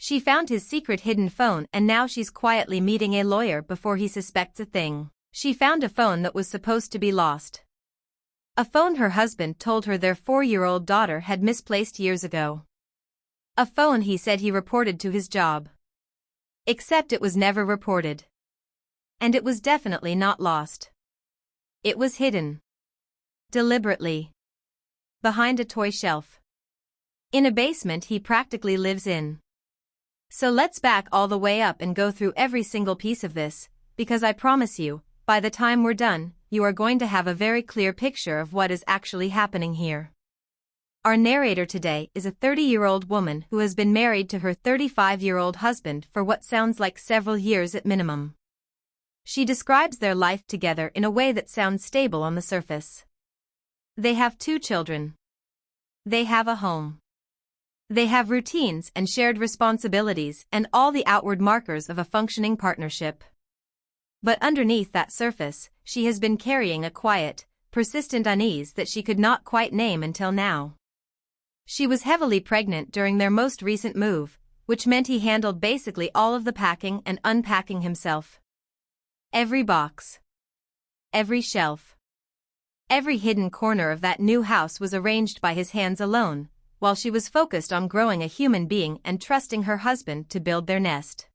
She found his secret hidden phone and now she's quietly meeting a lawyer before he suspects a thing. She found a phone that was supposed to be lost. A phone her husband told her their 4-year-old daughter had misplaced years ago. A phone he said he reported to his job. Except it was never reported. And it was definitely not lost. It was hidden. Deliberately. Behind a toy shelf. In a basement he practically lives in. So let's back all the way up and go through every single piece of this, because I promise you, by the time we're done, you are going to have a very clear picture of what is actually happening here. Our narrator today is a 30-year-old woman who has been married to her 35-year-old husband for what sounds like several years at minimum. She describes their life together in a way that sounds stable on the surface. They have 2 children. They have a home. They have routines and shared responsibilities and all the outward markers of a functioning partnership. But underneath that surface, she has been carrying a quiet, persistent unease that she could not quite name until now. She was heavily pregnant during their most recent move, which meant he handled basically all of the packing and unpacking himself. Every box. Every shelf. Every hidden corner of that new house was arranged by his hands alone, while she was focused on growing a human being and trusting her husband to build their nest.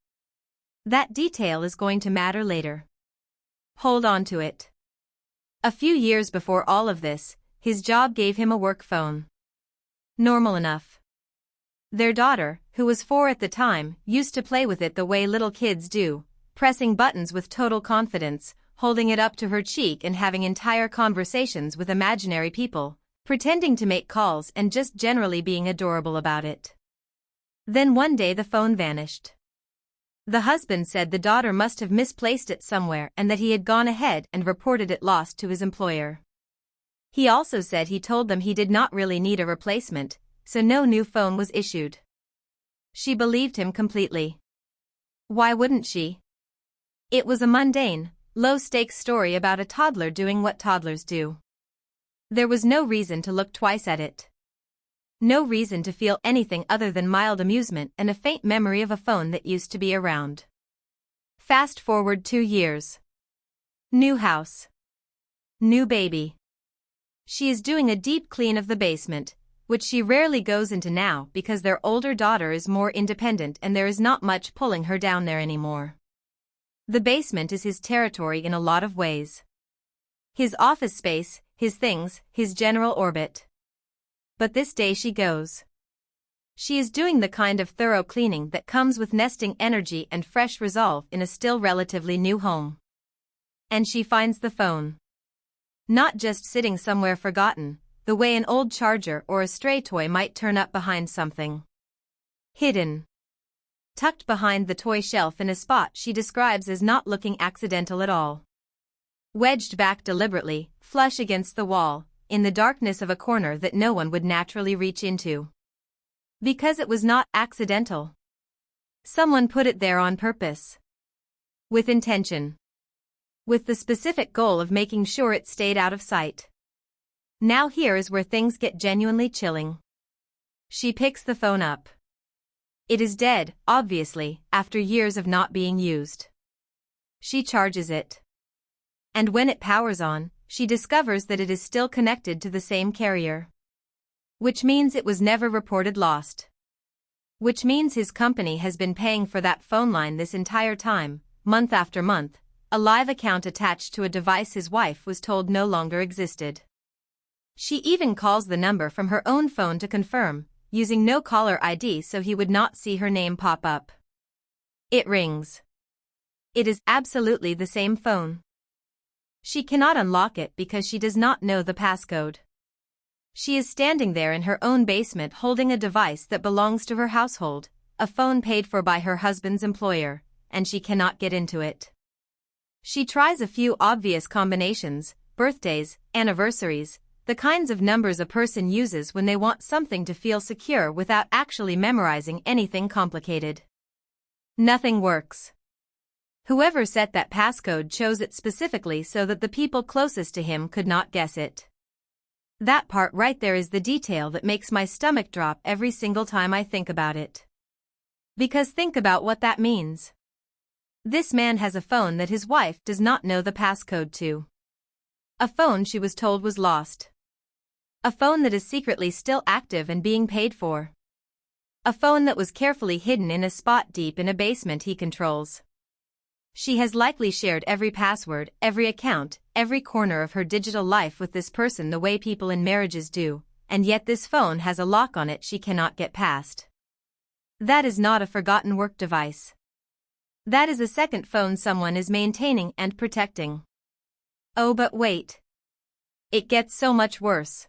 That detail is going to matter later. Hold on to it. A few years before all of this, his job gave him a work phone. Normal enough. Their daughter, who was 4 at the time, used to play with it the way little kids do, pressing buttons with total confidence, holding it up to her cheek and having entire conversations with imaginary people, pretending to make calls and just generally being adorable about it. Then one day the phone vanished. The husband said the daughter must have misplaced it somewhere and that he had gone ahead and reported it lost to his employer. He also said he told them he did not really need a replacement, so no new phone was issued. She believed him completely. Why wouldn't she? It was a mundane, low-stakes story about a toddler doing what toddlers do. There was no reason to look twice at it. No reason to feel anything other than mild amusement and a faint memory of a phone that used to be around. Fast forward 2 years. New house. New baby. She is doing a deep clean of the basement, which she rarely goes into now because their older daughter is more independent and there is not much pulling her down there anymore. The basement is his territory in a lot of ways. His office space, his things, his general orbit. But this day she goes. She is doing the kind of thorough cleaning that comes with nesting energy and fresh resolve in a still relatively new home. And she finds the phone. Not just sitting somewhere forgotten, the way an old charger or a stray toy might turn up behind something. Hidden. Tucked behind the toy shelf in a spot she describes as not looking accidental at all. Wedged back deliberately, flush against the wall, in the darkness of a corner that no one would naturally reach into. Because it was not accidental. Someone put it there on purpose. With intention. With the specific goal of making sure it stayed out of sight. Now here is where things get genuinely chilling. She picks the phone up. It is dead, obviously, after years of not being used. She charges it. And when it powers on, she discovers that it is still connected to the same carrier. Which means it was never reported lost. Which means his company has been paying for that phone line this entire time, month after month, a live account attached to a device his wife was told no longer existed. She even calls the number from her own phone to confirm, using no caller ID so he would not see her name pop up. It rings. It is absolutely the same phone. She cannot unlock it because she does not know the passcode. She is standing there in her own basement holding a device that belongs to her household, a phone paid for by her husband's employer, and she cannot get into it. She tries a few obvious combinations, birthdays, anniversaries, the kinds of numbers a person uses when they want something to feel secure without actually memorizing anything complicated. Nothing works. Whoever set that passcode chose it specifically so that the people closest to him could not guess it. That part right there is the detail that makes my stomach drop every single time I think about it. Because think about what that means. This man has a phone that his wife does not know the passcode to. A phone she was told was lost. A phone that is secretly still active and being paid for. A phone that was carefully hidden in a spot deep in a basement he controls. She has likely shared every password, every account, every corner of her digital life with this person the way people in marriages do, and yet this phone has a lock on it she cannot get past. That is not a forgotten work device. That is a second phone someone is maintaining and protecting. Oh, but wait. It gets so much worse.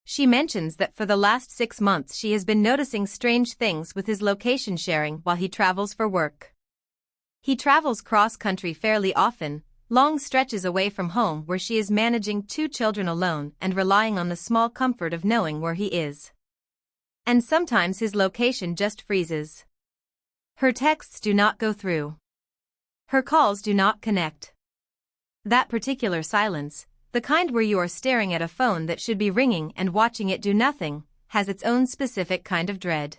She mentions that for the last 6 months she has been noticing strange things with his location sharing while he travels for work. He travels cross-country fairly often, long stretches away from home where she is managing 2 children alone and relying on the small comfort of knowing where he is. And sometimes his location just freezes. Her texts do not go through. Her calls do not connect. That particular silence, the kind where you are staring at a phone that should be ringing and watching it do nothing, has its own specific kind of dread.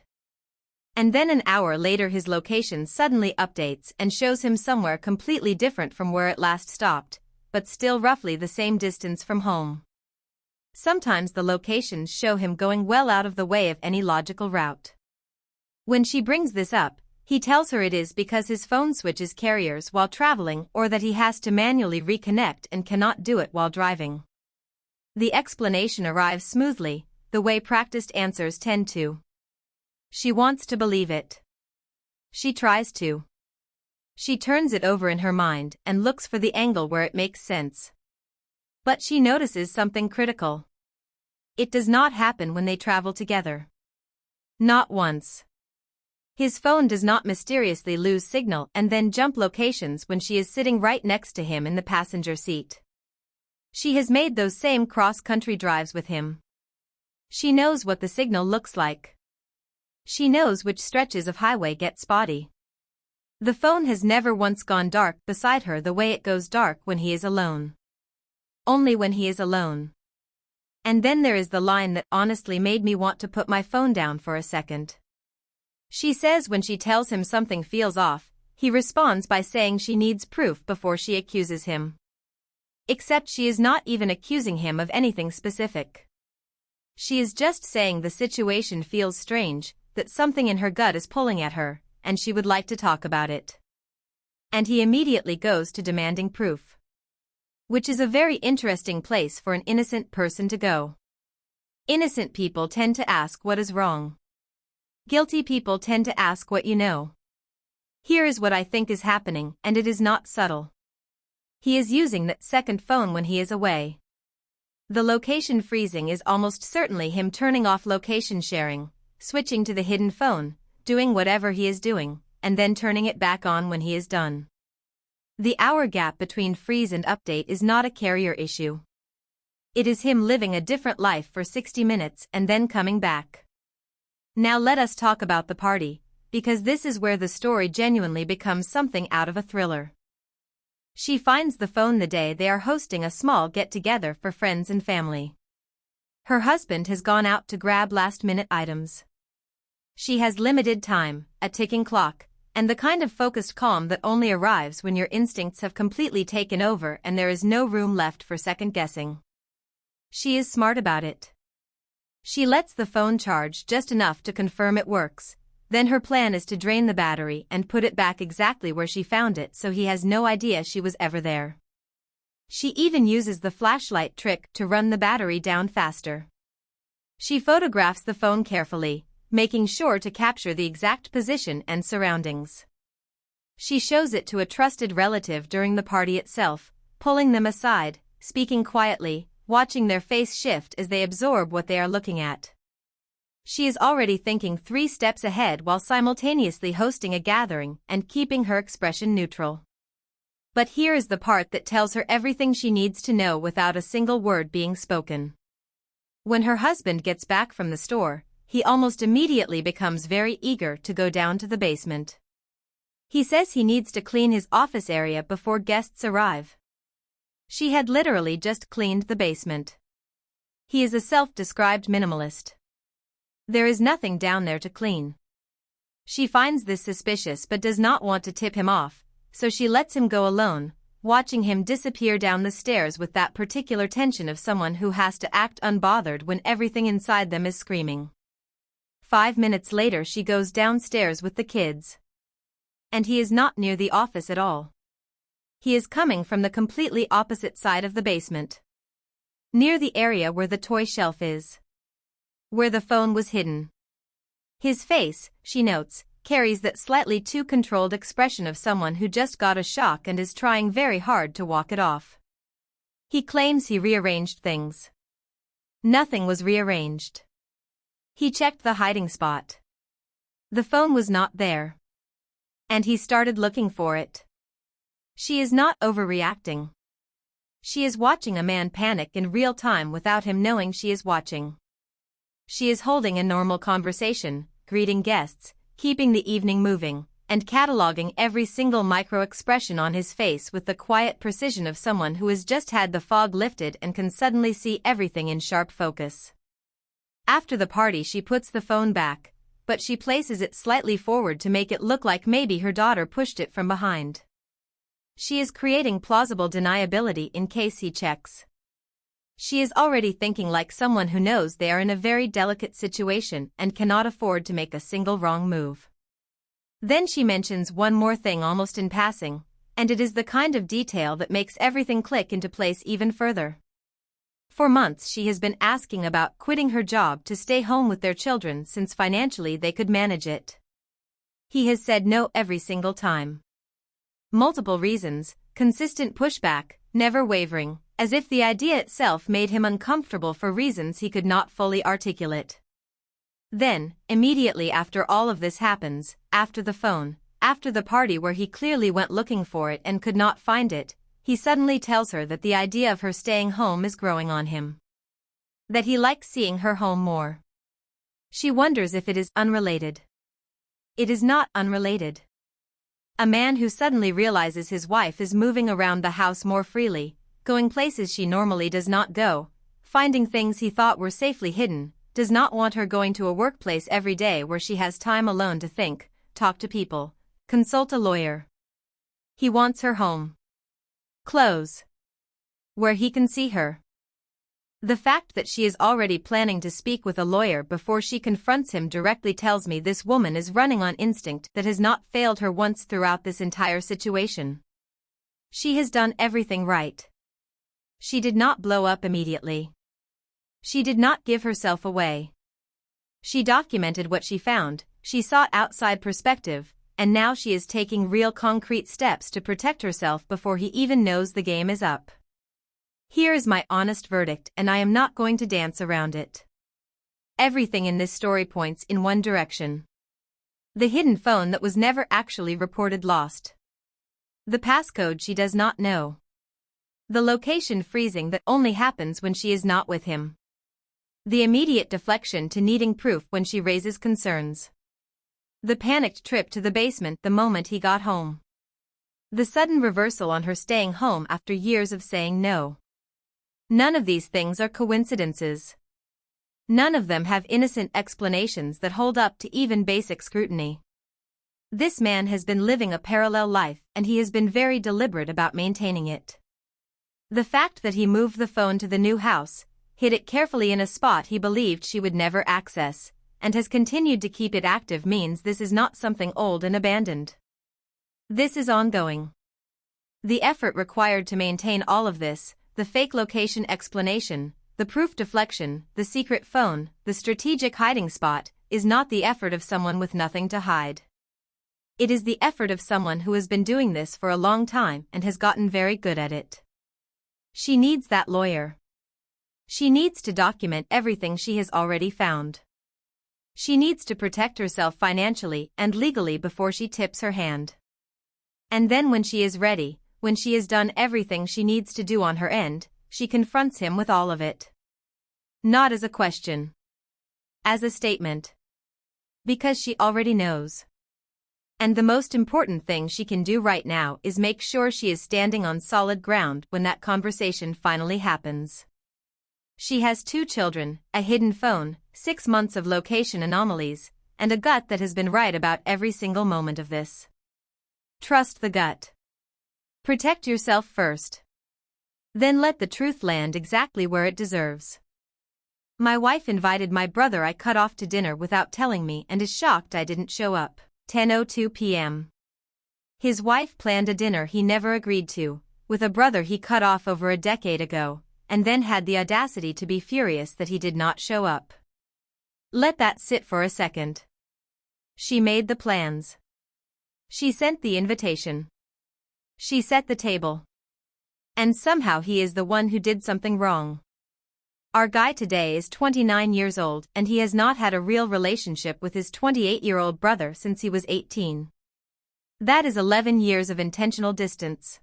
And then an hour later his location suddenly updates and shows him somewhere completely different from where it last stopped, but still roughly the same distance from home. Sometimes the locations show him going well out of the way of any logical route. When she brings this up, he tells her it is because his phone switches carriers while traveling or that he has to manually reconnect and cannot do it while driving. The explanation arrives smoothly, the way practiced answers tend to. She wants to believe it. She tries to. She turns it over in her mind and looks for the angle where it makes sense. But she notices something critical. It does not happen when they travel together. Not once. His phone does not mysteriously lose signal and then jump locations when she is sitting right next to him in the passenger seat. She has made those same cross-country drives with him. She knows what the signal looks like. She knows which stretches of highway get spotty. The phone has never once gone dark beside her the way it goes dark when he is alone. Only when he is alone. And then there is the line that honestly made me want to put my phone down for a second. She says when she tells him something feels off, he responds by saying she needs proof before she accuses him. Except she is not even accusing him of anything specific. She is just saying the situation feels strange, that something in her gut is pulling at her, and she would like to talk about it. And he immediately goes to demanding proof. Which is a very interesting place for an innocent person to go. Innocent people tend to ask what is wrong. Guilty people tend to ask what you know. Here is what I think is happening, and it is not subtle. He is using that second phone when he is away. The location freezing is almost certainly him turning off location sharing, switching to the hidden phone, doing whatever he is doing, and then turning it back on when he is done. The hour gap between freeze and update is not a carrier issue. It is him living a different life for 60 minutes and then coming back. Now let us talk about the party, because this is where the story genuinely becomes something out of a thriller. She finds the phone the day they are hosting a small get-together for friends and family. Her husband has gone out to grab last-minute items. She has limited time, a ticking clock, and the kind of focused calm that only arrives when your instincts have completely taken over and there is no room left for second-guessing. She is smart about it. She lets the phone charge just enough to confirm it works, then her plan is to drain the battery and put it back exactly where she found it so he has no idea she was ever there. She even uses the flashlight trick to run the battery down faster. She photographs the phone carefully, making sure to capture the exact position and surroundings. She shows it to a trusted relative during the party itself, pulling them aside, speaking quietly, watching their face shift as they absorb what they are looking at. She is already thinking 3 steps ahead while simultaneously hosting a gathering and keeping her expression neutral. But here is the part that tells her everything she needs to know without a single word being spoken. When her husband gets back from the store, he almost immediately becomes very eager to go down to the basement. He says he needs to clean his office area before guests arrive. She had literally just cleaned the basement. He is a self-described minimalist. There is nothing down there to clean. She finds this suspicious but does not want to tip him off, so she lets him go alone, watching him disappear down the stairs with that particular tension of someone who has to act unbothered when everything inside them is screaming. 5 minutes later she goes downstairs with the kids. And he is not near the office at all. He is coming from the completely opposite side of the basement. Near the area where the toy shelf is. Where the phone was hidden. His face, she notes, carries that slightly too controlled expression of someone who just got a shock and is trying very hard to walk it off. He claims he rearranged things. Nothing was rearranged. He checked the hiding spot. The phone was not there. And he started looking for it. She is not overreacting. She is watching a man panic in real time without him knowing she is watching. She is holding a normal conversation, greeting guests, keeping the evening moving, and cataloging every single micro-expression on his face with the quiet precision of someone who has just had the fog lifted and can suddenly see everything in sharp focus. After the party she puts the phone back, but she places it slightly forward to make it look like maybe her daughter pushed it from behind. She is creating plausible deniability in case he checks. She is already thinking like someone who knows they are in a very delicate situation and cannot afford to make a single wrong move. Then she mentions one more thing almost in passing, and it is the kind of detail that makes everything click into place even further. For months she has been asking about quitting her job to stay home with their children since financially they could manage it. He has said no every single time. Multiple reasons, consistent pushback, never wavering, as if the idea itself made him uncomfortable for reasons he could not fully articulate. Then, immediately after all of this happens, after the phone, after the party where he clearly went looking for it and could not find it, he suddenly tells her that the idea of her staying home is growing on him. That he likes seeing her home more. She wonders if it is unrelated. It is not unrelated. A man who suddenly realizes his wife is moving around the house more freely, going places she normally does not go, finding things he thought were safely hidden, does not want her going to a workplace every day where she has time alone to think, talk to people, consult a lawyer. He wants her home. Close. Where he can see her. The fact that she is already planning to speak with a lawyer before she confronts him directly tells me this woman is running on instinct that has not failed her once throughout this entire situation. She has done everything right. She did not blow up immediately. She did not give herself away. She documented what she found, she sought outside perspective, and now she is taking real concrete steps to protect herself before he even knows the game is up. Here is my honest verdict, and I am not going to dance around it. Everything in this story points in one direction. The hidden phone that was never actually reported lost. The passcode she does not know. The location freezing that only happens when she is not with him. The immediate deflection to needing proof when she raises concerns. The panicked trip to the basement the moment he got home. The sudden reversal on her staying home after years of saying no. None of these things are coincidences. None of them have innocent explanations that hold up to even basic scrutiny. This man has been living a parallel life and he has been very deliberate about maintaining it. The fact that he moved the phone to the new house, hid it carefully in a spot he believed she would never access, and has continued to keep it active means this is not something old and abandoned. This is ongoing. The effort required to maintain all of this, the fake location explanation, the proof deflection, the secret phone, the strategic hiding spot, is not the effort of someone with nothing to hide. It is the effort of someone who has been doing this for a long time and has gotten very good at it. She needs that lawyer. She needs to document everything she has already found. She needs to protect herself financially and legally before she tips her hand. And then when she is ready, when she has done everything she needs to do on her end, she confronts him with all of it. Not as a question. As a statement. Because she already knows. And the most important thing she can do right now is make sure she is standing on solid ground when that conversation finally happens. She has 2 children, a hidden phone, 6 months of location anomalies, and a gut that has been right about every single moment of this. Trust the gut. Protect yourself first. Then let the truth land exactly where it deserves. My wife invited my brother I cut off to dinner without telling me and is shocked I didn't show up. 10:02 p.m. His wife planned a dinner he never agreed to, with a brother he cut off over a decade ago, and then had the audacity to be furious that he did not show up. Let that sit for a second. She made the plans. She sent the invitation. She set the table. And somehow he is the one who did something wrong. Our guy today is 29 years old and he has not had a real relationship with his 28-year-old brother since he was 18. That is 11 years of intentional distance.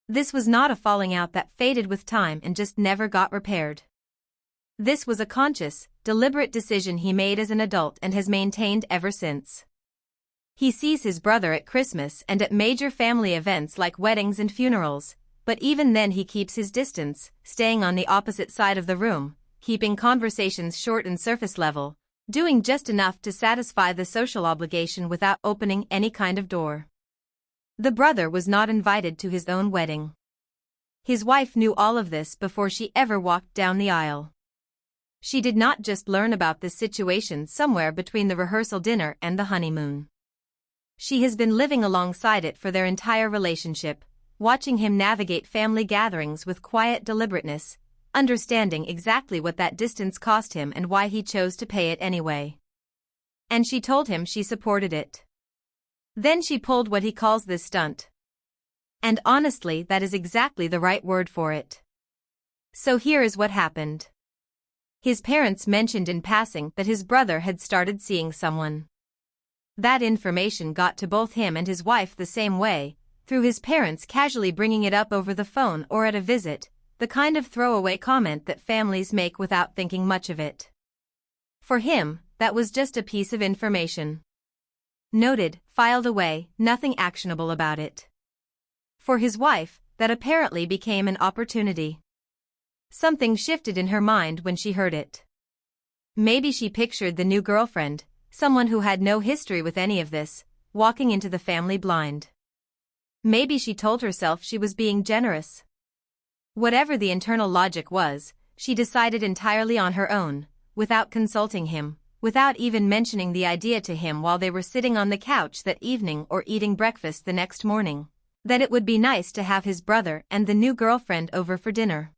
This was not a falling out that faded with time and just never got repaired. This was a conscious, deliberate decision he made as an adult and has maintained ever since. He sees his brother at Christmas and at major family events like weddings and funerals, but even then he keeps his distance, staying on the opposite side of the room, keeping conversations short and surface level, doing just enough to satisfy the social obligation without opening any kind of door. The brother was not invited to his own wedding. His wife knew all of this before she ever walked down the aisle. She did not just learn about this situation somewhere between the rehearsal dinner and the honeymoon. She has been living alongside it for their entire relationship, watching him navigate family gatherings with quiet deliberateness, understanding exactly what that distance cost him and why he chose to pay it anyway. And she told him she supported it. Then she pulled what he calls this stunt. And honestly, that is exactly the right word for it. So here is what happened. His parents mentioned in passing that his brother had started seeing someone. That information got to both him and his wife the same way, through his parents casually bringing it up over the phone or at a visit, the kind of throwaway comment that families make without thinking much of it. For him, that was just a piece of information. Noted, filed away, nothing actionable about it. For his wife, that apparently became an opportunity. Something shifted in her mind when she heard it. Maybe she pictured the new girlfriend, someone who had no history with any of this, walking into the family blind. Maybe she told herself she was being generous. Whatever the internal logic was, she decided entirely on her own, without consulting him, without even mentioning the idea to him while they were sitting on the couch that evening or eating breakfast the next morning, that it would be nice to have his brother and the new girlfriend over for dinner.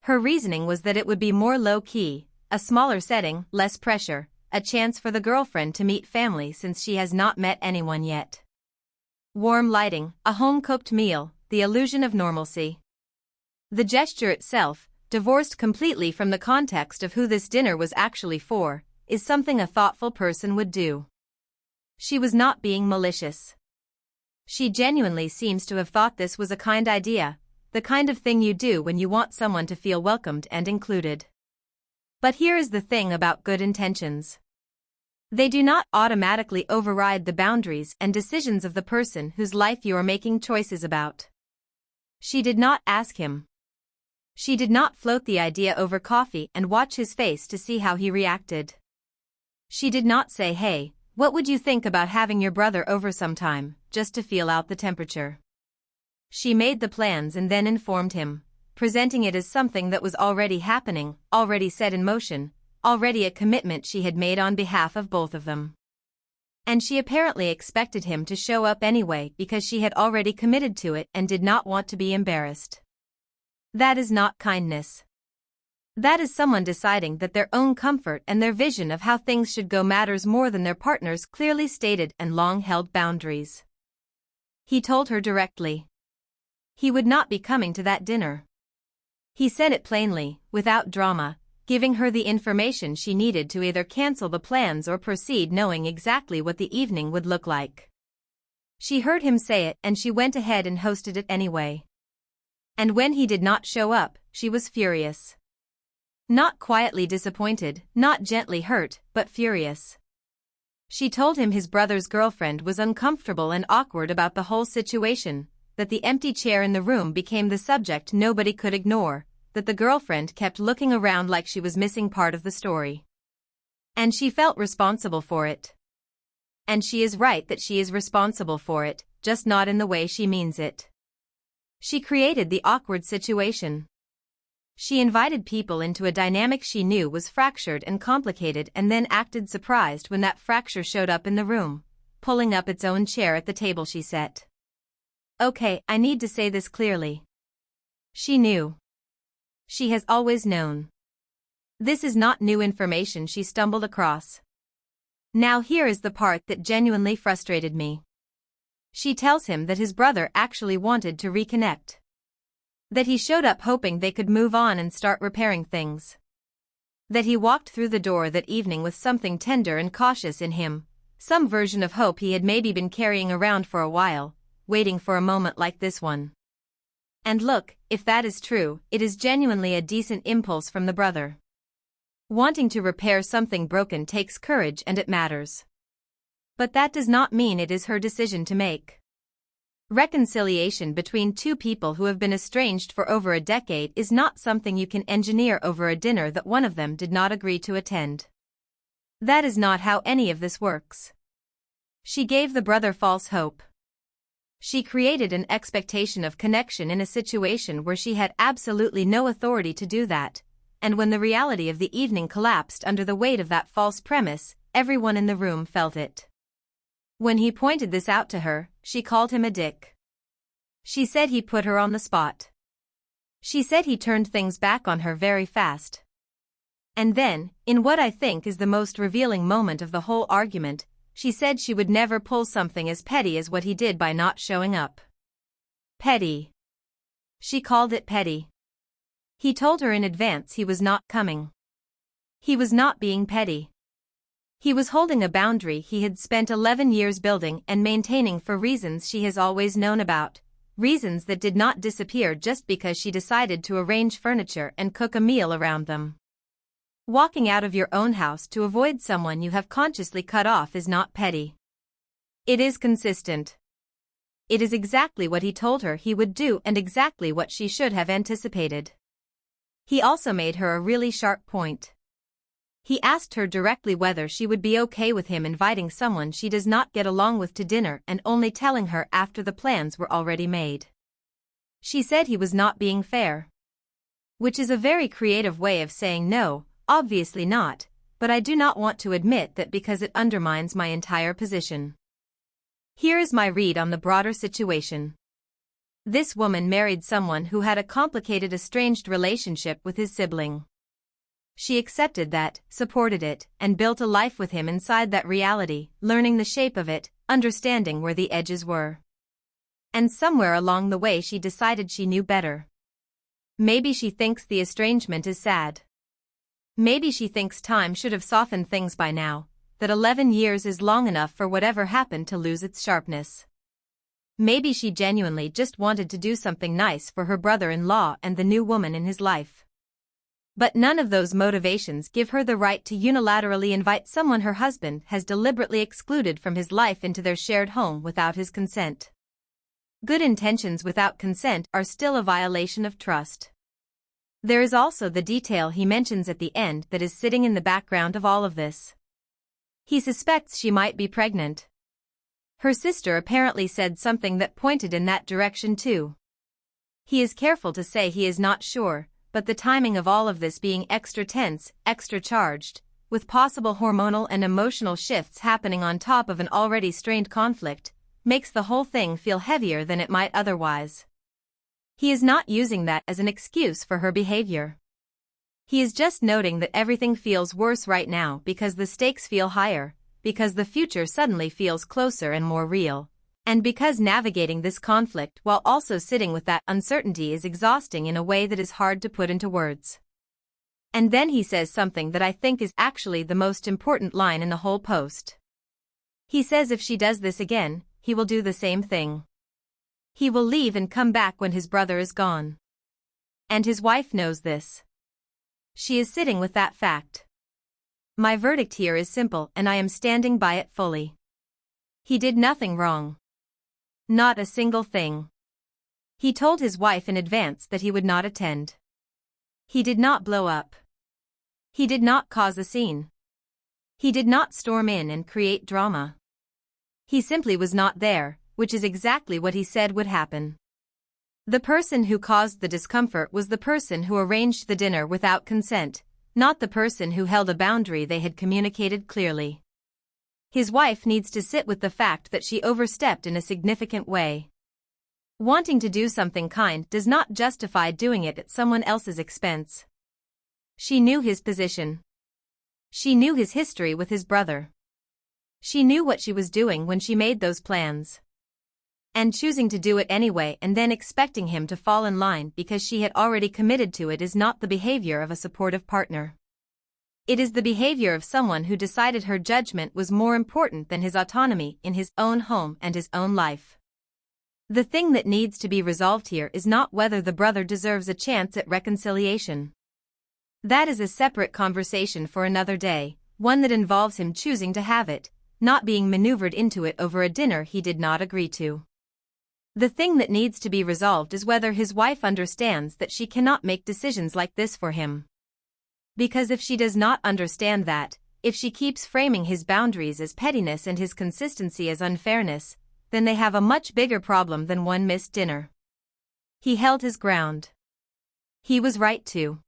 Her reasoning was that it would be more low-key, a smaller setting, less pressure, a chance for the girlfriend to meet family since she has not met anyone yet. Warm lighting, a home-cooked meal, the illusion of normalcy. The gesture itself, divorced completely from the context of who this dinner was actually for, is something a thoughtful person would do. She was not being malicious. She genuinely seems to have thought this was a kind idea, the kind of thing you do when you want someone to feel welcomed and included. But here is the thing about good intentions. They do not automatically override the boundaries and decisions of the person whose life you are making choices about. She did not ask him. She did not float the idea over coffee and watch his face to see how he reacted. She did not say, "Hey, what would you think about having your brother over sometime," just to feel out the temperature. She made the plans and then informed him, presenting it as something that was already happening, already set in motion, already a commitment she had made on behalf of both of them. And she apparently expected him to show up anyway because she had already committed to it and did not want to be embarrassed. That is not kindness. That is someone deciding that their own comfort and their vision of how things should go matters more than their partner's clearly stated and long-held boundaries. He told her directly. He would not be coming to that dinner. He said it plainly, without drama, giving her the information she needed to either cancel the plans or proceed knowing exactly what the evening would look like. She heard him say it and she went ahead and hosted it anyway. And when he did not show up, she was furious. Not quietly disappointed, not gently hurt, but furious. She told him his brother's girlfriend was uncomfortable and awkward about the whole situation, that the empty chair in the room became the subject nobody could ignore, that the girlfriend kept looking around like she was missing part of the story. And she felt responsible for it. And she is right that she is responsible for it, just not in the way she means it. She created the awkward situation. She invited people into a dynamic she knew was fractured and complicated and then acted surprised when that fracture showed up in the room, pulling up its own chair at the table she set. Okay, I need to say this clearly. She knew. She has always known. This is not new information she stumbled across. Now here is the part that genuinely frustrated me. She tells him that his brother actually wanted to reconnect. That he showed up hoping they could move on and start repairing things. That he walked through the door that evening with something tender and cautious in him, some version of hope he had maybe been carrying around for a while, waiting for a moment like this one. And look, if that is true, it is genuinely a decent impulse from the brother. Wanting to repair something broken takes courage and it matters. But that does not mean it is her decision to make. Reconciliation between two people who have been estranged for over a decade is not something you can engineer over a dinner that one of them did not agree to attend. That is not how any of this works. She gave the brother false hope. She created an expectation of connection in a situation where she had absolutely no authority to do that, and when the reality of the evening collapsed under the weight of that false premise, everyone in the room felt it. When he pointed this out to her, she called him a dick. She said he put her on the spot. She said he turned things back on her very fast. And then, in what I think is the most revealing moment of the whole argument, she said she would never pull something as petty as what he did by not showing up. Petty. She called it petty. He told her in advance he was not coming. He was not being petty. He was holding a boundary he had spent 11 years building and maintaining for reasons she has always known about, reasons that did not disappear just because she decided to arrange furniture and cook a meal around them. Walking out of your own house to avoid someone you have consciously cut off is not petty. It is consistent. It is exactly what he told her he would do and exactly what she should have anticipated. He also made her a really sharp point. He asked her directly whether she would be okay with him inviting someone she does not get along with to dinner and only telling her after the plans were already made. She said he was not being fair. Which is a very creative way of saying no, obviously not, but I do not want to admit that because it undermines my entire position. Here is my read on the broader situation. This woman married someone who had a complicated estranged relationship with his sibling. She accepted that, supported it, and built a life with him inside that reality, learning the shape of it, understanding where the edges were. And somewhere along the way she decided she knew better. Maybe she thinks the estrangement is sad. Maybe she thinks time should have softened things by now, that 11 years is long enough for whatever happened to lose its sharpness. Maybe she genuinely just wanted to do something nice for her brother-in-law and the new woman in his life. But none of those motivations give her the right to unilaterally invite someone her husband has deliberately excluded from his life into their shared home without his consent. Good intentions without consent are still a violation of trust. There is also the detail he mentions at the end that is sitting in the background of all of this. He suspects she might be pregnant. Her sister apparently said something that pointed in that direction too. He is careful to say he is not sure, but the timing of all of this being extra tense, extra charged, with possible hormonal and emotional shifts happening on top of an already strained conflict, makes the whole thing feel heavier than it might otherwise. He is not using that as an excuse for her behavior. He is just noting that everything feels worse right now because the stakes feel higher, because the future suddenly feels closer and more real, and because navigating this conflict while also sitting with that uncertainty is exhausting in a way that is hard to put into words. And then he says something that I think is actually the most important line in the whole post. He says if she does this again, he will do the same thing. He will leave and come back when his brother is gone. And his wife knows this. She is sitting with that fact. My verdict here is simple and I am standing by it fully. He did nothing wrong. Not a single thing. He told his wife in advance that he would not attend. He did not blow up. He did not cause a scene. He did not storm in and create drama. He simply was not there, which is exactly what he said would happen. The person who caused the discomfort was the person who arranged the dinner without consent, not the person who held a boundary they had communicated clearly. His wife needs to sit with the fact that she overstepped in a significant way. Wanting to do something kind does not justify doing it at someone else's expense. She knew his position. She knew his history with his brother. She knew what she was doing when she made those plans. And choosing to do it anyway and then expecting him to fall in line because she had already committed to it is not the behavior of a supportive partner. It is the behavior of someone who decided her judgment was more important than his autonomy in his own home and his own life. The thing that needs to be resolved here is not whether the brother deserves a chance at reconciliation. That is a separate conversation for another day, one that involves him choosing to have it, not being maneuvered into it over a dinner he did not agree to. The thing that needs to be resolved is whether his wife understands that she cannot make decisions like this for him. Because if she does not understand that, if she keeps framing his boundaries as pettiness and his consistency as unfairness, then they have a much bigger problem than one missed dinner. He held his ground. He was right to.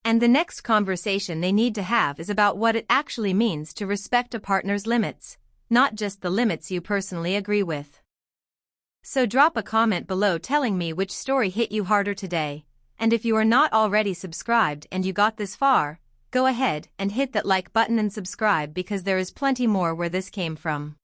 And the next conversation they need to have is about what it actually means to respect a partner's limits, not just the limits you personally agree with. So drop a comment below telling me which story hit you harder today, and if you are not already subscribed and you got this far, go ahead and hit that like button and subscribe because there is plenty more where this came from.